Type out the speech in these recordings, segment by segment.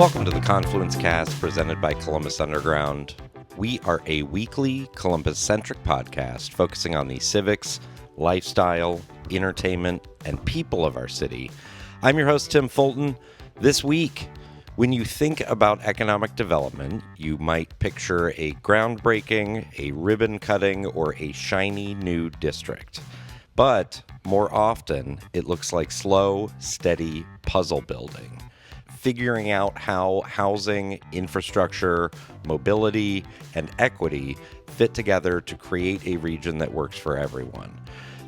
Welcome to the Confluence cast presented by Columbus Underground. We are a weekly Columbus-centric podcast focusing on the civics, lifestyle, entertainment, and people of our city. I'm your host, Tim Fulton. This week, when you think about economic development, you might picture a groundbreaking, a ribbon cutting, or a shiny new district. But more often, it looks like slow, steady puzzle building. Figuring out how housing, infrastructure, mobility, and equity fit together to create a region that works for everyone.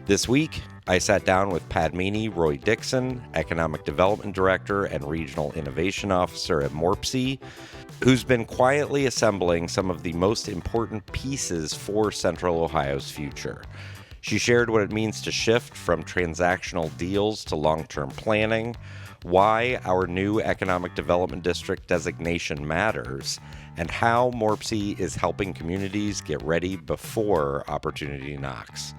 This week, I sat down with Padmini Roy-Dixon, Economic Development Director and Regional Innovation Officer at MORPC, who's been quietly assembling some of the most important pieces for Central Ohio's future. She shared what it means to shift from transactional deals to long-term planning, why our new Economic Development District designation matters, and how MORPC is helping communities get ready before opportunity knocks.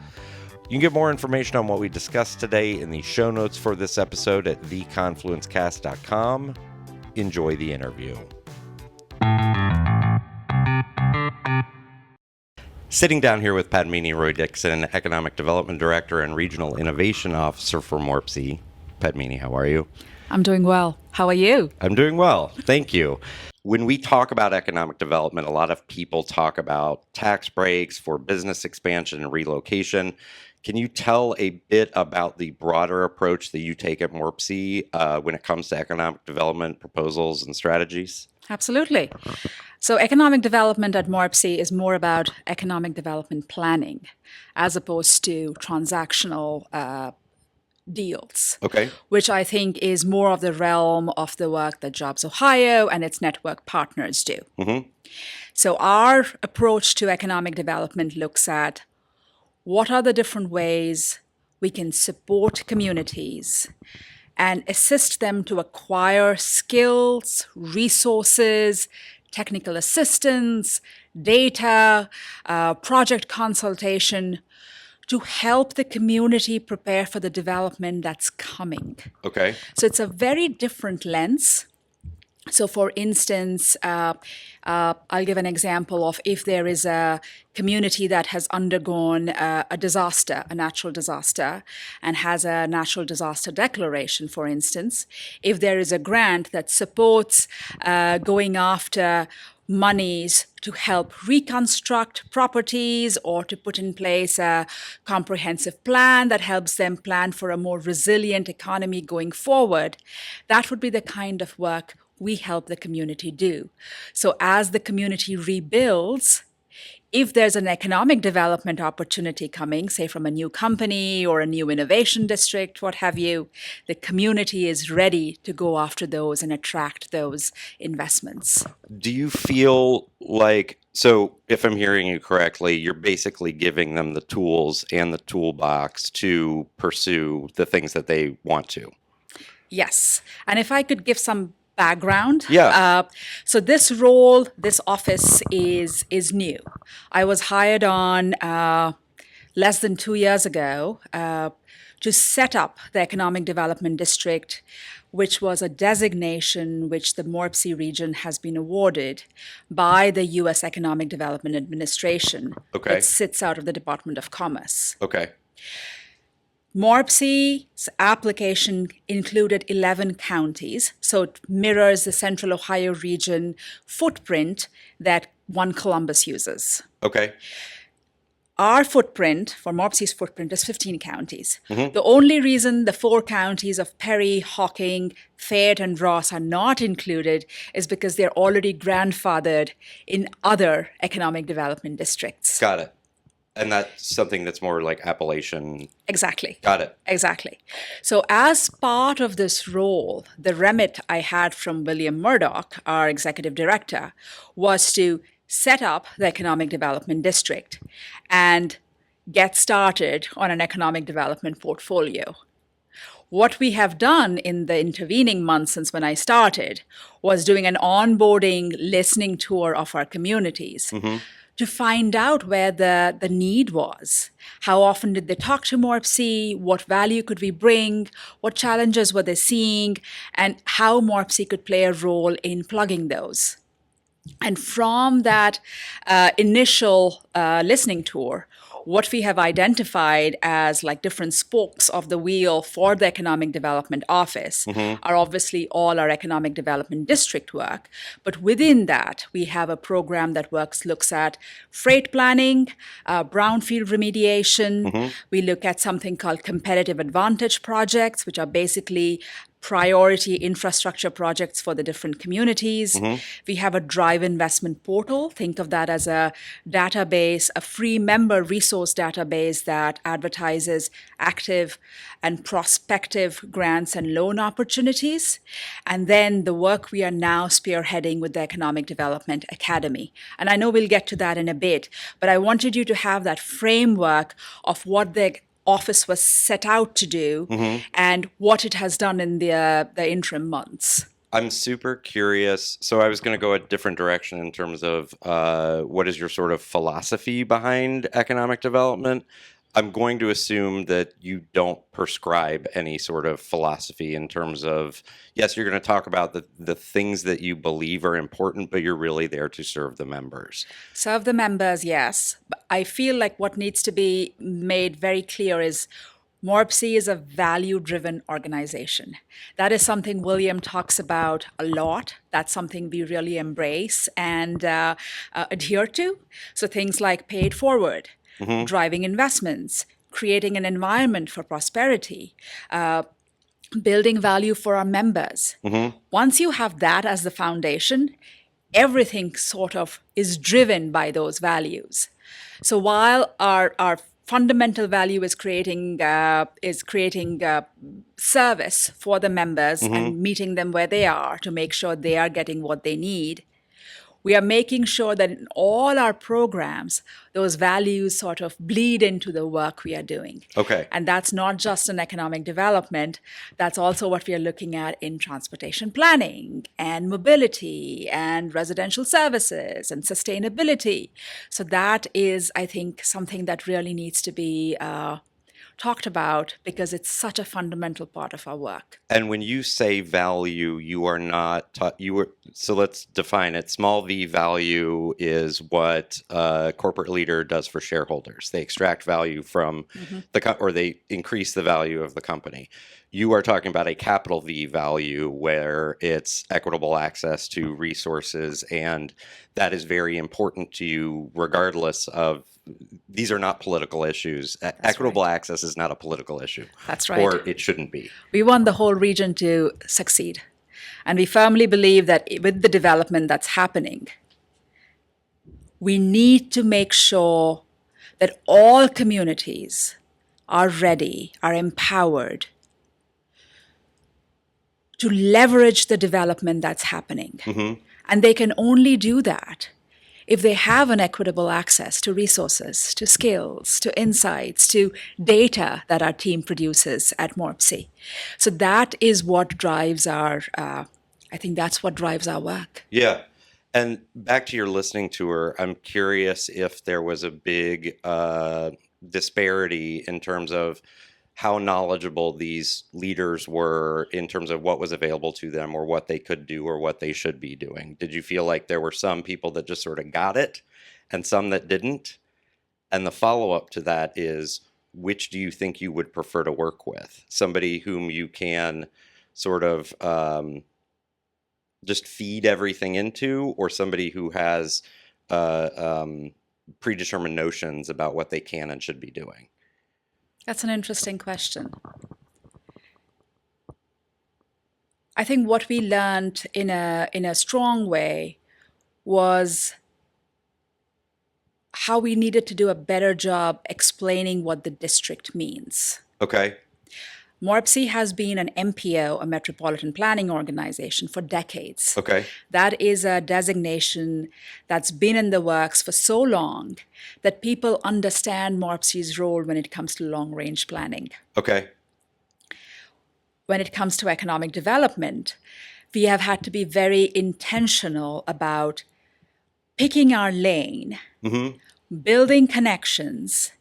You can get more information on what we discussed today in the show notes for this episode at theconfluencecast.com. Enjoy the interview. Sitting down here with Padmini Roy-Dixon, Economic Development Director and Regional Innovation Officer for MORPC. Padmini, how are you? I'm doing well. How are you? I'm doing well. Thank you. When we talk about economic development, a lot of people talk about tax breaks for business expansion and relocation. Can you tell a bit about the broader approach that you take at MORPC when it comes to economic development proposals and strategies? Absolutely. So economic development at MORPC is more about economic development planning as opposed to transactional deals, which I think is more of the realm of the work that Jobs Ohio and its network partners do. Mm-hmm. So our approach to economic development looks at what are the different ways we can support communities and assist them to acquire skills, resources, technical assistance, data, project consultation, to help the community prepare for the development that's coming. Okay. So it's a very different lens. So for instance, I'll give an example of if there is a community that has undergone a disaster, a natural disaster, and has a natural disaster declaration, for instance, if there is a grant that supports going after monies to help reconstruct properties or to put in place a comprehensive plan that helps them plan for a more resilient economy going forward, that would be the kind of work we help the community do. So as the community rebuilds, if there's an economic development opportunity coming, say from a new company or a new innovation district, what have you, the community is ready to go after those and attract those investments. Do you feel like, so if I'm hearing you correctly, you're basically giving them the tools and the toolbox to pursue the things that they want to? Yes. And if I could give some background. Yeah. So this role, this office is new. I was hired on less than 2 years ago to set up the Economic Development District, which was a designation which the MORPC region has been awarded by the U.S. Economic Development Administration. Okay. It sits out of the Department of Commerce. Okay. MORPC's application included 11 counties, so it mirrors the Central Ohio region footprint that One Columbus uses. Okay. Our footprint, for MORPC's footprint, is 15 counties. Mm-hmm. The only reason the 4 counties of Perry, Hocking, Fayette, and Ross are not included is because they're already grandfathered in other economic development districts. Got it. And that's something that's more like Appalachian. Exactly. Got it. Exactly. So as part of this role, the remit I had from William Murdoch, our executive director, was to set up the Economic Development District and get started on an economic development portfolio. What we have done in the intervening months since when I started was doing an onboarding listening tour of our communities. Mm-hmm. to find out where the need was. How often did they talk to MORPC? What value could we bring? What challenges were they seeing? And how MORPC could play a role in plugging those. And from that initial listening tour, what we have identified as like different spokes of the wheel for the Economic Development Office are obviously all our Economic Development District work. But within that, we have a program that looks at freight planning, brownfield remediation. We look at something called competitive advantage projects, which are basically priority infrastructure projects for the different communities. We have a drive investment portal. Think of that as a database, a free member resource database that advertises active and prospective grants and loan opportunities. And then the work we are now spearheading with the Economic Development Academy. And I know we'll get to that in a bit, but I wanted you to have that framework of what the office was set out to do and what it has done in the interim months. I'm super curious. So I was going to go a different direction in terms of what is your sort of philosophy behind economic development? I'm going to assume that you don't prescribe any sort of philosophy in terms of, yes, you're going to talk about the things that you believe are important, but you're really there to serve the members. Serve the members, yes. But I feel like what needs to be made very clear is MORPC is a value-driven organization. That is something William talks about a lot. That's something we really embrace and adhere to. So things like pay it forward, driving investments, creating an environment for prosperity, building value for our members. Once you have that as the foundation, everything sort of is driven by those values. So while our fundamental value is creating service for the members and meeting them where they are to make sure they are getting what they need, we are making sure that in all our programs, those values sort of bleed into the work we are doing. Okay. And that's not just in economic development. That's also what we are looking at in transportation planning and mobility and residential services and sustainability. So that is, I think, something that really needs to be talked about because it's such a fundamental part of our work. And when you say value, you are not so let's define it. Small v value is what a corporate leader does for shareholders. They extract value from or they increase the value of the company. You are talking about a capital V value where it's equitable access to resources, and that is very important to you regardless of, these are not political issues. Equitable access is not a political issue. That's right. Or it shouldn't be. We want the whole region to succeed. And we firmly believe that with the development that's happening, we need to make sure that all communities are ready, are empowered to leverage the development that's happening. And they can only do that if they have an equitable access to resources, to skills, to insights, to data that our team produces at MORPC. So that is what drives I think that's what drives our work. Yeah. And back to your listening tour, I'm curious if there was a big disparity in terms of how knowledgeable these leaders were in terms of what was available to them or what they could do or what they should be doing. Did you feel like there were some people that just sort of got it and some that didn't? And the follow-up to that is, which do you think you would prefer to work with? Somebody whom you can sort of just feed everything into, or somebody who has predetermined notions about what they can and should be doing? That's an interesting question. I think what we learned in a strong way was how we needed to do a better job explaining what the district means. Okay. MORPC has been an MPO, a metropolitan planning organization, for decades. Okay. That is a designation that's been in the works for so long that people understand MORPC's role when it comes to long-range planning. Okay. When it comes to economic development, we have had to be very intentional about picking our lane, building connections,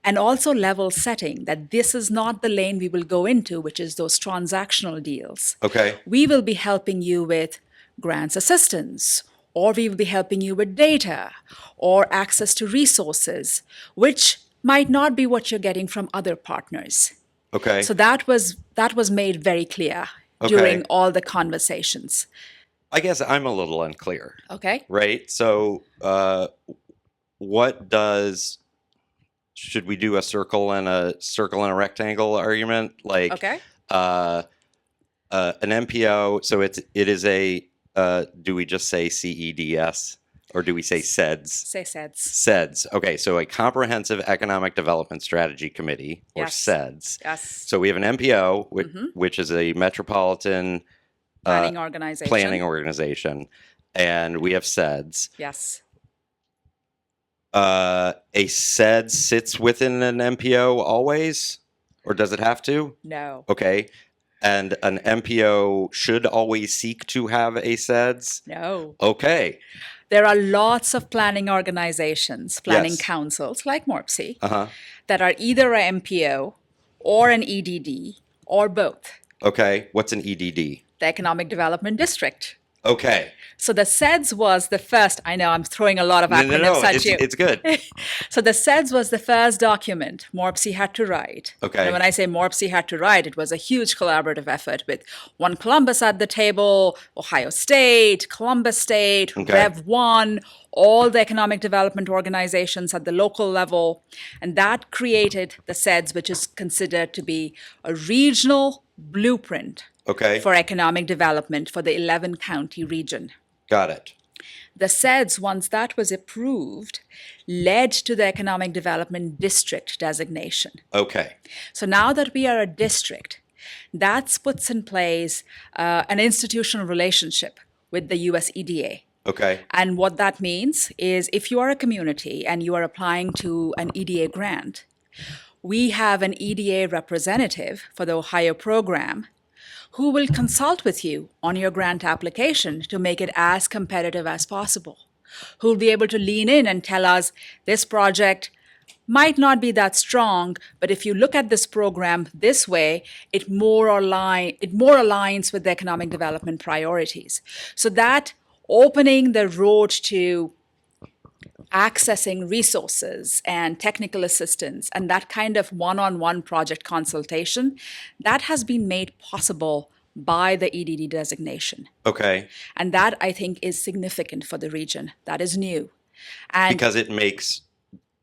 and also level setting that this is not the lane we will go into, which is those transactional deals. Okay. We will be helping you with grants assistance, or we will be helping you with data or access to resources, which might not be what you're getting from other partners. Okay. So that was made very clear during all the conversations. I guess I'm a little unclear. Okay. Right? So should we do a circle and a rectangle argument? Like Okay. An MPO, so it is a do we just say CEDS or do we say SEDS? Say SEDS. SEDS. Okay, so a Comprehensive Economic Development Strategy Committee, or Yes. SEDS. Yes. So we have an MPO, which is a metropolitan Planning organization. And we have SEDS. Yes. A SEDS sits within an MPO always, or does it have to? No. Okay. And an MPO should always seek to have a SEDS? No. Okay. There are lots of planning organizations, planning Yes. councils like MORPC, Uh-huh. that are either a MPO or an EDD or both, Okay. What's an EDD? the Economic Development District. Okay. So the SEDS was the first, I know I'm throwing a lot of acronyms No, at you. it's good. So the SEDS was the first document MORPC had to write. Okay. And when I say MORPC had to write, it was a huge collaborative effort with One Columbus at the table, Ohio State, Columbus State, Okay. Rev 1, all the economic development organizations at the local level. And that created the SEDS, which is considered to be a regional blueprint Okay. for economic development for the 11-county region. Got it. The SEDS, once that was approved, led to the Economic Development District designation. Okay. So now that we are a district, that puts in place an institutional relationship with the US EDA. Okay. And what that means is if you are a community and you are applying to an EDA grant, we have an EDA representative for the Ohio program who will consult with you on your grant application to make it as competitive as possible, who will be able to lean in and tell us this project might not be that strong, but if you look at this program this way, it more aligns with the economic development priorities. So that opening the road to accessing resources and technical assistance and that kind of one-on-one project consultation, that has been made possible by the EDD designation. Okay. And that, I think, is significant for the region. That is new. And Because it makes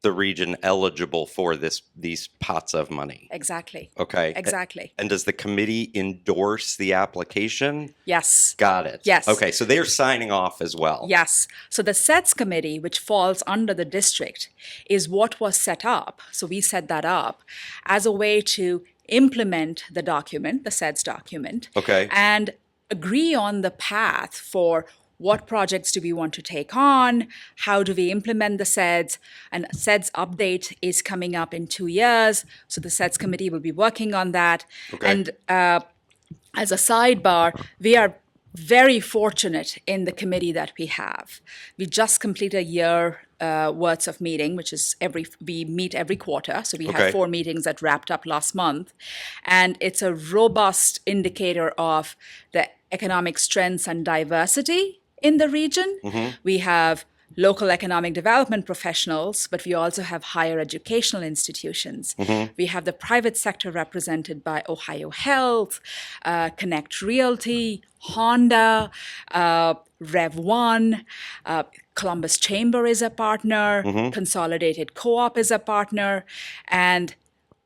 the region eligible for these pots of money. exactly. Okay. Exactly. And does the committee endorse the application? Yes. Got it. Yes. Okay, so they're signing off as well. Yes. So the SEDS committee, which falls under the district, is what was set up. So we set that up as a way to implement the document, the SEDS document, Okay. and agree on the path for what projects do we want to take on, how do we implement the SEDS, and SEDS update is coming up in 2 years, so the SEDS committee will be working on that. Okay. And as a sidebar, we are very fortunate in the committee that we have. We just completed a year worth of meeting, which is we meet every quarter. So we Okay. had 4 meetings that wrapped up last month. And it's a robust indicator of the economic strengths and diversity in the region. We have local economic development professionals, but we also have higher educational institutions. We have the private sector represented by Ohio Health, Connect Realty, Honda, Rev 1, Columbus Chamber is a partner, Consolidated Co-op is a partner, and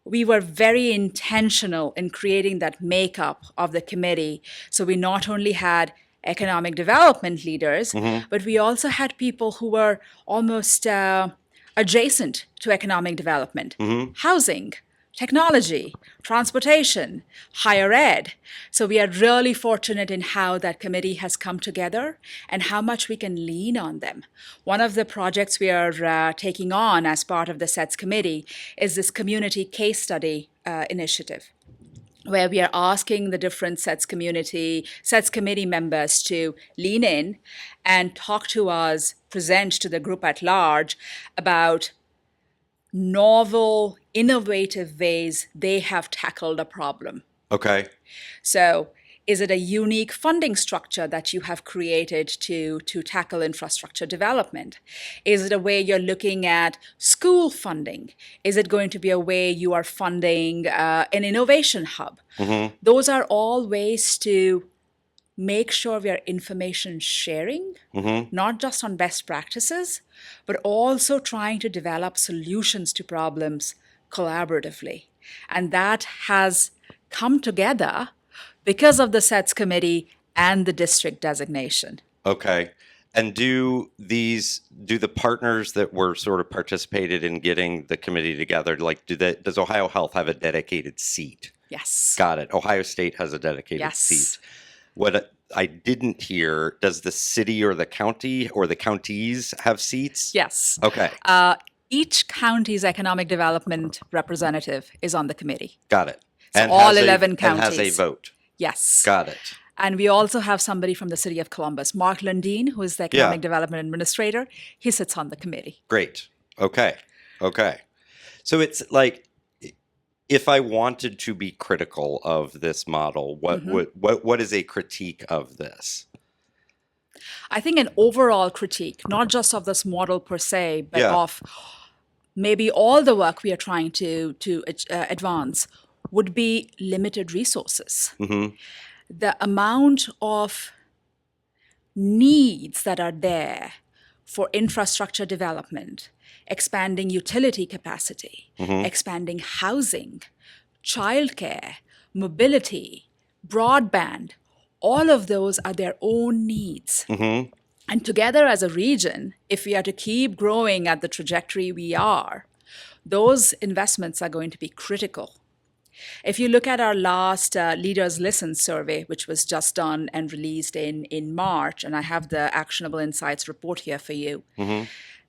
we were very intentional in creating that makeup of the committee. So we not only had economic development leaders, but we also had people who were almost adjacent to economic development, housing, technology, transportation, higher ed. So we are really fortunate in how that committee has come together and how much we can lean on them. One of the projects we are taking on as part of the SEDS committee is this community case study initiative. where we are asking the different sets committee members to lean in and talk to us, present to the group at large about novel, innovative ways they have tackled a problem. Okay. So, is it a unique funding structure that you have created to tackle infrastructure development? Is it a way you're looking at school funding? Is it going to be a way you are funding an innovation hub? Those are all ways to make sure we are information sharing, not just on best practices, but also trying to develop solutions to problems collaboratively. And that has come together because of the SETS committee and the district designation. Okay. And do the partners that were sort of participated in getting the committee together, like does Ohio Health have a dedicated seat? Yes. Got it. Ohio State has a dedicated seat. What I didn't hear, does the city or the county or the counties have seats? Yes. Okay. Each county's economic development representative is on the committee. Got it. So and all 11 counties. And has a vote. Yes. Got it. And we also have somebody from the city of Columbus, Mark Lundeen, who is the economic development administrator. He sits on the committee. Great. Okay. So it's like, if I wanted to be critical of this model, what is a critique of this? I think an overall critique, not just of this model per se, but of maybe all the work we are trying to advance, would be limited resources. The amount of needs that are there for infrastructure development, expanding utility capacity, expanding housing, childcare, mobility, broadband, all of those are their own needs. And together as a region, if we are to keep growing at the trajectory we are, those investments are going to be critical. If you look at our last Leaders Listen survey, which was just done and released in March, and I have the Actionable Insights report here for you,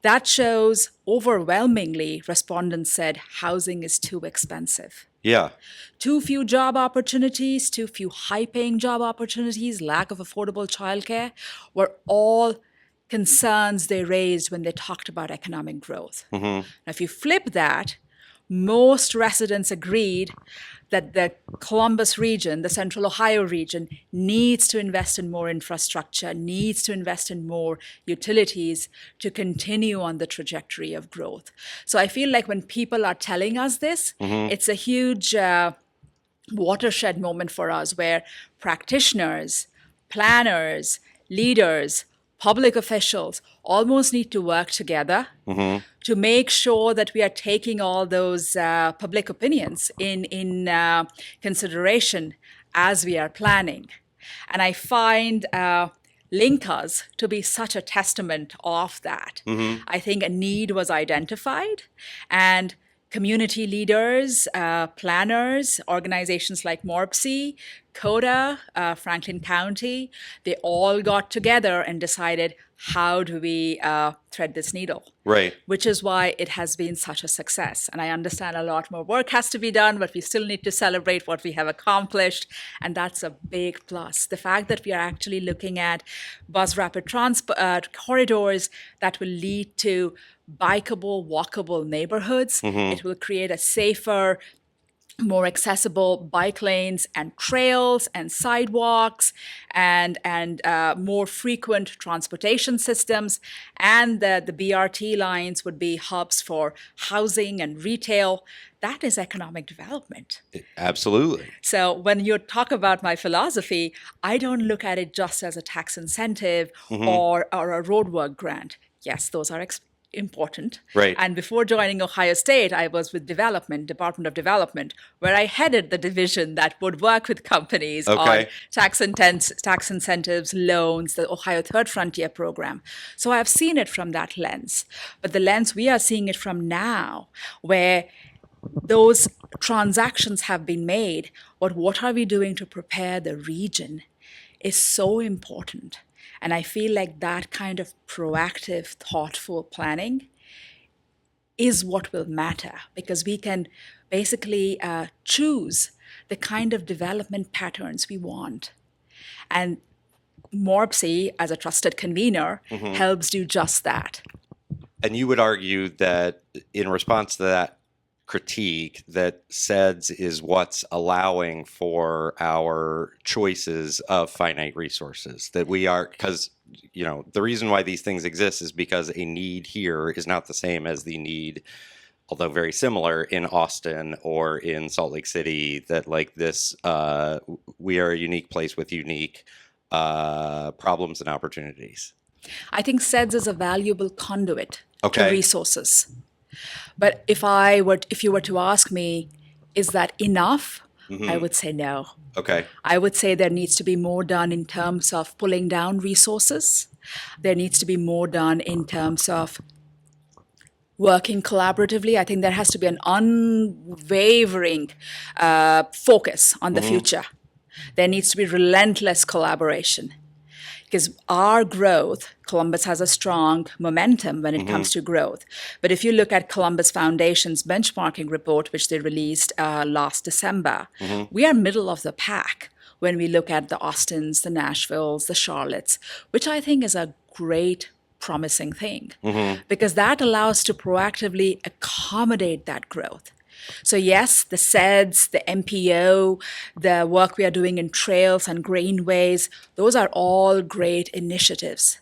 that shows overwhelmingly respondents said housing is too expensive. Yeah. Too few job opportunities, too few high-paying job opportunities, lack of affordable childcare were all concerns they raised when they talked about economic growth. Now, if you flip that, most residents agreed that the Columbus region, the Central Ohio region, needs to invest in more infrastructure, needs to invest in more utilities to continue on the trajectory of growth. So I feel like when people are telling us this, it's a huge watershed moment for us where practitioners, planners, leaders, public officials almost need to work together to make sure that we are taking all those public opinions in consideration as we are planning. And I find Linkers to be such a testament of that. I think a need was identified, and community leaders, planners, organizations like MORPC, CODA, Franklin County, they all got together and decided, how do we thread this needle? Right. Which is why it has been such a success. And I understand a lot more work has to be done, but we still need to celebrate what we have accomplished. And that's a big plus. The fact that we are actually looking at bus rapid transport corridors that will lead to bikeable, walkable neighborhoods. It will create a safer, more accessible bike lanes and trails and sidewalks and more frequent transportation systems. And the BRT lines would be hubs for housing and retail. That is economic development. Absolutely. So when you talk about my philosophy, I don't look at it just as a tax incentive or a roadwork grant. Yes, those are important. Right. And before joining Ohio State, I was with Department of Development, where I headed the division that would work with companies on tax incentives, loans, the Ohio Third Frontier program. So I've seen it from that lens. But the lens we are seeing it from now, where those transactions have been made, but what are we doing to prepare the region is so important. And I feel like that kind of proactive, thoughtful planning is what will matter, because we can basically choose the kind of development patterns we want. And MORPC, as a trusted convener, helps do just that. And you would argue that in response to that critique, that SEDS is what's allowing for our choices of finite resources, that we are, because, you know, the reason why these things exist is because a need here is not the same as the need, although very similar, in Austin or in Salt Lake City, that like this, we are a unique place with unique problems and opportunities. I think SEDS is a valuable conduit Okay. to resources. But if you were to ask me, is that enough? I would say no. Okay. I would say there needs to be more done in terms of pulling down resources. There needs to be more done in terms of working collaboratively. I think there has to be an unwavering focus on the future. There needs to be relentless collaboration. Because our growth, Columbus has a strong momentum when it comes to growth. But if you look at Columbus Foundation's benchmarking report, which they released last December, we are middle of the pack when we look at the Austins, the Nashvilles, the Charlottes, which I think is a great, promising thing. Because that allows to proactively accommodate that growth. So yes, the SEDS, the MPO, the work we are doing in trails and greenways, those are all great initiatives.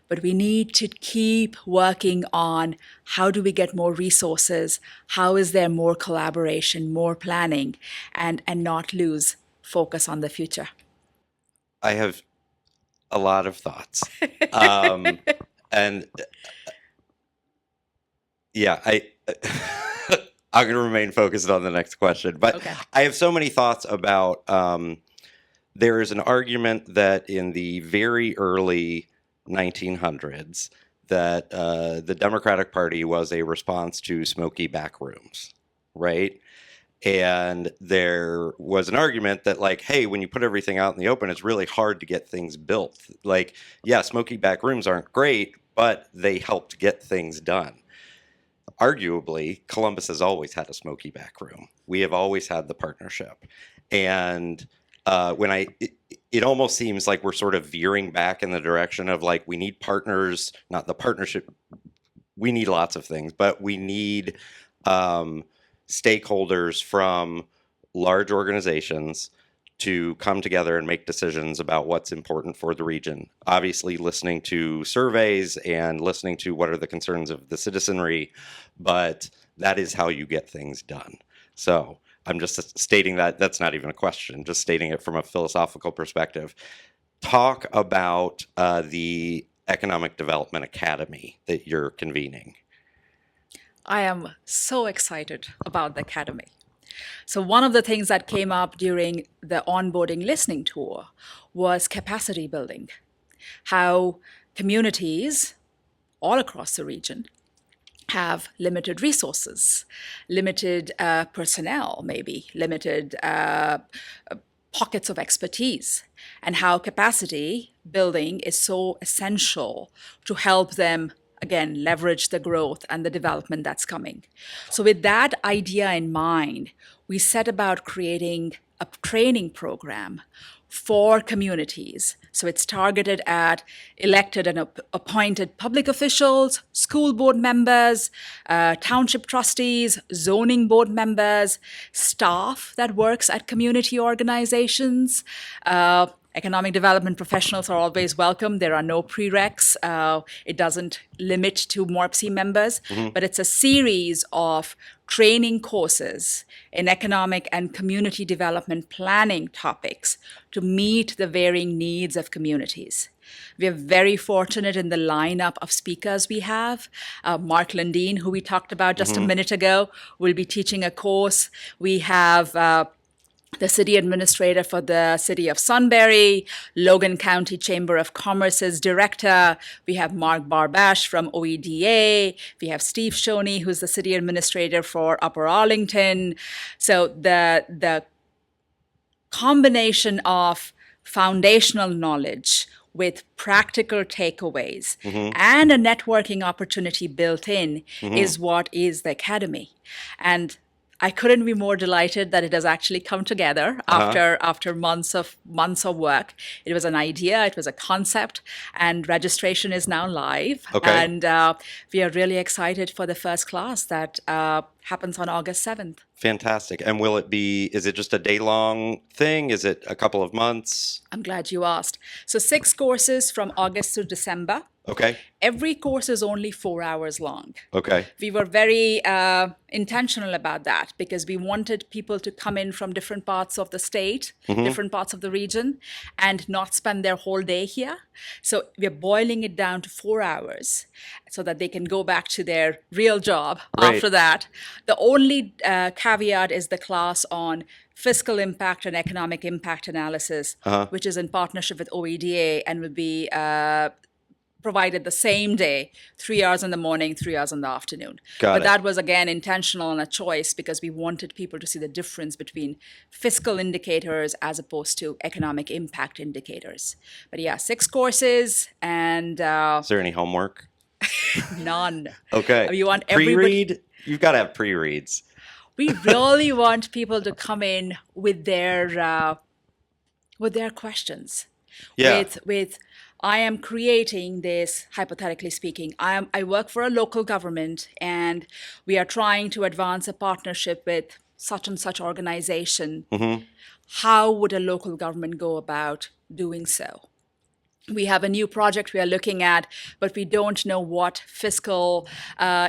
But we need to keep working on how do we get more resources, how is there more collaboration, more planning, and not lose focus on the future. I have a lot of thoughts. And yeah, I'm going to remain focused on the next question. But Okay. I have so many thoughts about, there is an argument that in the very early 1900s, that the Democratic Party was a response to smoky back rooms, right? And there was an argument that, like, hey, when you put everything out in the open, it's really hard to get things built. Like, yeah, smoky back rooms aren't great, but they helped get things done. Arguably, Columbus has always had a smoky back room. We have always had the partnership. And it almost seems like we're sort of veering back in the direction of, like, we need partners, not the partnership. We need lots of things, but we need stakeholders from large organizations to come together and make decisions about what's important for the region. Obviously, listening to surveys and listening to what are the concerns of the citizenry, but that is how you get things done. So I'm just stating that. That's not even a question, just stating it from a philosophical perspective. Talk about the Economic Development Academy that you're convening. I am so excited about the Academy. So one of the things that came up during the onboarding listening tour was capacity building. How communities all across the region have limited resources, limited personnel, maybe, limited pockets of expertise, and how capacity building is so essential to help them, again, leverage the growth and the development that's coming. So with that idea in mind, we set about creating a training program for communities. So it's targeted at elected and appointed public officials, school board members, township trustees, zoning board members, staff that works at community organizations. Economic development professionals are always welcome. There are no prereqs. It doesn't limit to MORPC members, but it's a series of training courses in economic and community development planning topics to meet the varying needs of communities. We are very fortunate in the lineup of speakers we have. Mark Lundin, who we talked about just a minute ago, will be teaching a course. We have the city administrator for the city of Sunbury, Logan County Chamber of Commerce's director. We have Mark Barbash from OEDA. We have Steve Shoney, who's the city administrator for Upper Arlington. So the combination of foundational knowledge with practical takeaways and a networking opportunity built in is what is the Academy. And I couldn't be more delighted that it has actually come together after months of work. It was an idea, it was a concept, and registration is now live. Okay. And we are really excited for the first class that happens on August 7th. Fantastic. And is it just a day-long thing? Is it a couple of months? I'm glad you asked. So 6 courses from August to December. Okay. Every course is only 4 hours long. Okay. We were very intentional about that because we wanted people to come in from different parts of the state, different parts of the region, and not spend their whole day here. So we're boiling it down to 4 hours so that they can go back to their real job after that. The only caveat is the class on fiscal impact and economic impact analysis, which is in partnership with OEDA and will be provided the same day, 3 hours in the morning, 3 hours in the afternoon. But that was, again, intentional and a choice because we wanted people to see the difference between fiscal indicators as opposed to economic impact indicators. But yeah, 6 courses and... Is there any homework? None. Okay. You want everybody... Pre-read? You've got to have pre-reads. We really want people to come in with their questions. Yeah. With I am creating this, hypothetically speaking, I work for a local government and we are trying to advance a partnership with such and such organization. How would a local government go about doing so? We have a new project we are looking at, but we don't know what fiscal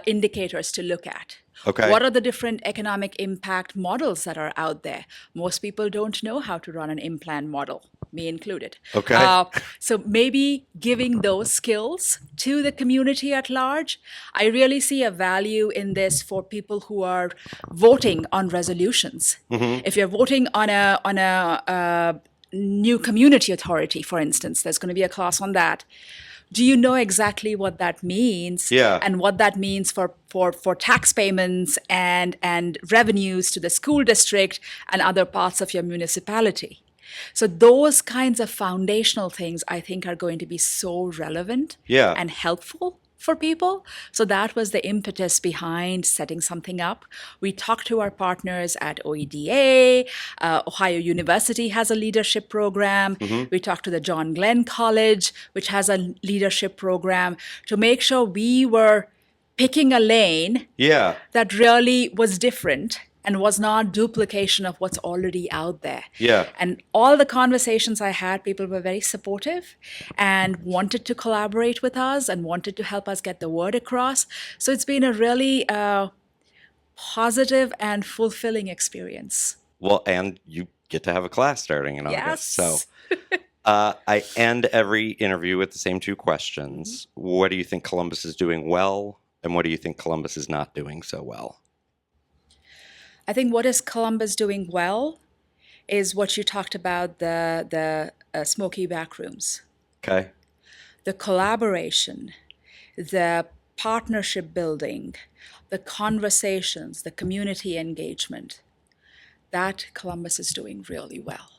indicators to look at. Okay. What are the different economic impact models that are out there? Most people don't know how to run an in-plan model, me included. Okay. So maybe giving those skills to the community at large. I really see a value in this for people who are voting on resolutions. If you're voting on a new community authority, for instance, there's going to be a class on that. Do you know exactly what that means? Yeah. And what that means for tax payments and revenues to the school district and other parts of your municipality? So those kinds of foundational things, I think, are going to be so relevant and helpful for people. So that was the impetus behind setting something up. We talked to our partners at OEDA. Ohio University has a leadership program. We talked to the John Glenn College, which has a leadership program, to make sure we were picking a lane that really was different and was not duplication of what's already out there. Yeah. And all the conversations I had, people were very supportive and wanted to collaborate with us and wanted to help us get the word across. So it's been a really positive and fulfilling experience. Well, and you get to have a class starting in August. Yes. So I end every interview with the same 2 questions. What do you think Columbus is doing well? And what do you think Columbus is not doing so well? I think what is Columbus doing well is what you talked about, the smoky back rooms. Okay. The collaboration, the partnership building, the conversations, the community engagement. That Columbus is doing really well.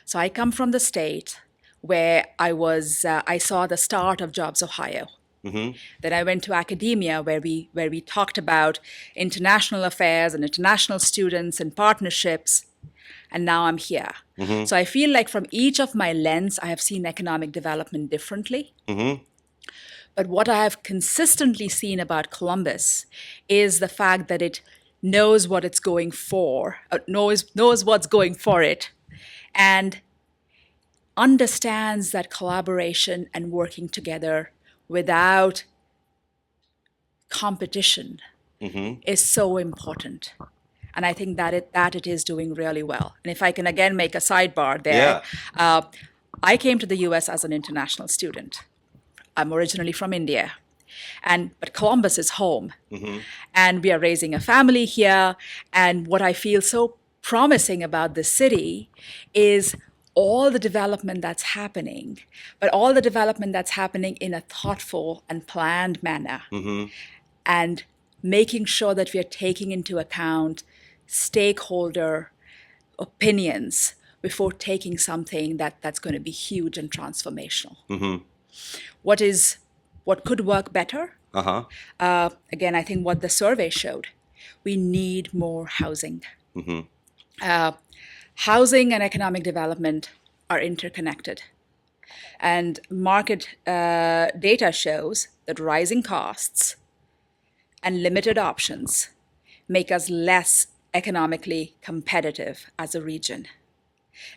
So I come from the state where I saw the start of Jobs Ohio. Then I went to academia where we talked about international affairs and international students and partnerships. And now I'm here. So I feel like from each of my lens, I have seen economic development differently. But what I have consistently seen about Columbus is the fact that it knows what it's going for, knows what's going for it, and understands that collaboration and working together without competition is so important. And I think that it is doing really well. And if I can again make a sidebar there, I came to the US as an international student. I'm originally from India. But Columbus is home. And we are raising a family here. And what I feel so promising about this city is all the development that's happening, but all the development that's happening in a thoughtful and planned manner. And making sure that we are taking into account stakeholder opinions before taking something that's going to be huge and transformational. What could work better? Again, I think what the survey showed We need more housing. Housing and economic development are interconnected. And market data shows that rising costs and limited options make us less economically competitive as a region.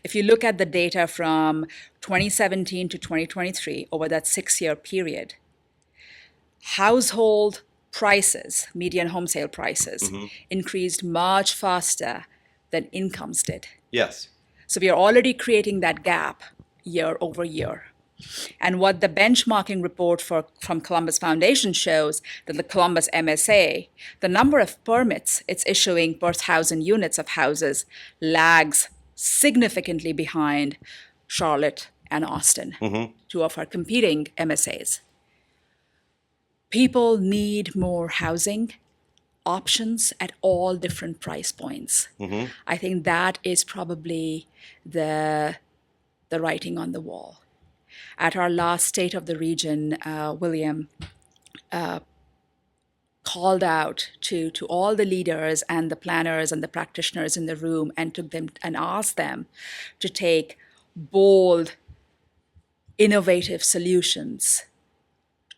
If you look at the data from 2017 to 2023, over that 6-year period, household prices, median home sale prices, increased much faster than incomes did. Yes. So we are already creating that gap year over year. And what the benchmarking report from Columbus Foundation shows that the Columbus MSA, the number of permits it's issuing per 1,000 units of houses lags significantly behind Charlotte and Austin, two of our competing MSAs. People need more housing options at all different price points. I think that is probably the writing on the wall. At our last State of the Region, William called out to all the leaders and the planners and the practitioners in the room and took them and asked them to take bold, innovative solutions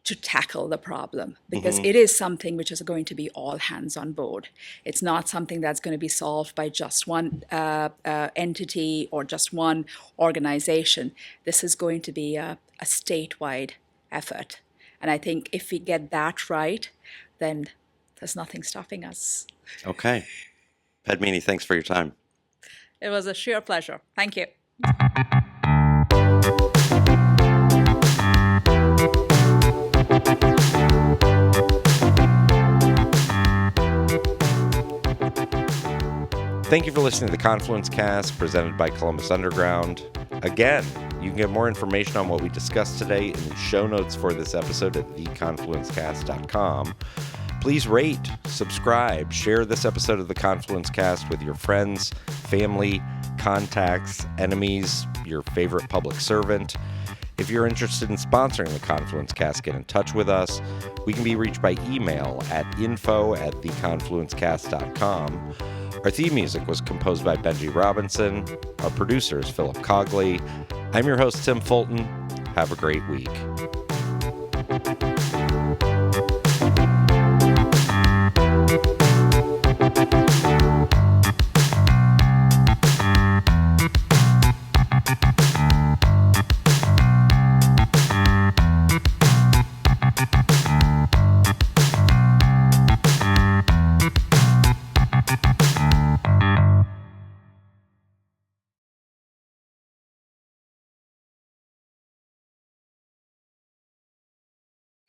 to tackle the problem, because it is something which is going to be all hands on board. It's not something that's going to be solved by just one entity or just one organization. This is going to be a statewide effort. And I think if we get that right, then there's nothing stopping us. Okay. Padmini, thanks for your time. It was a sheer pleasure. Thank you. Thank you for listening to the Confluence Cast presented by Columbus Underground. Again, you can get more information on what we discussed today in the show notes for this episode at theconfluencecast.com. Please rate, subscribe, share this episode of the Confluence Cast with your friends, family, contacts, enemies, your favorite public servant. If you're interested in sponsoring the Confluence Cast, get in touch with us. We can be reached by email at info@theconfluencecast.com. Our theme music was composed by Benji Robinson. Our producer is Philip Cogley. I'm your host, Tim Fulton. Have a great week.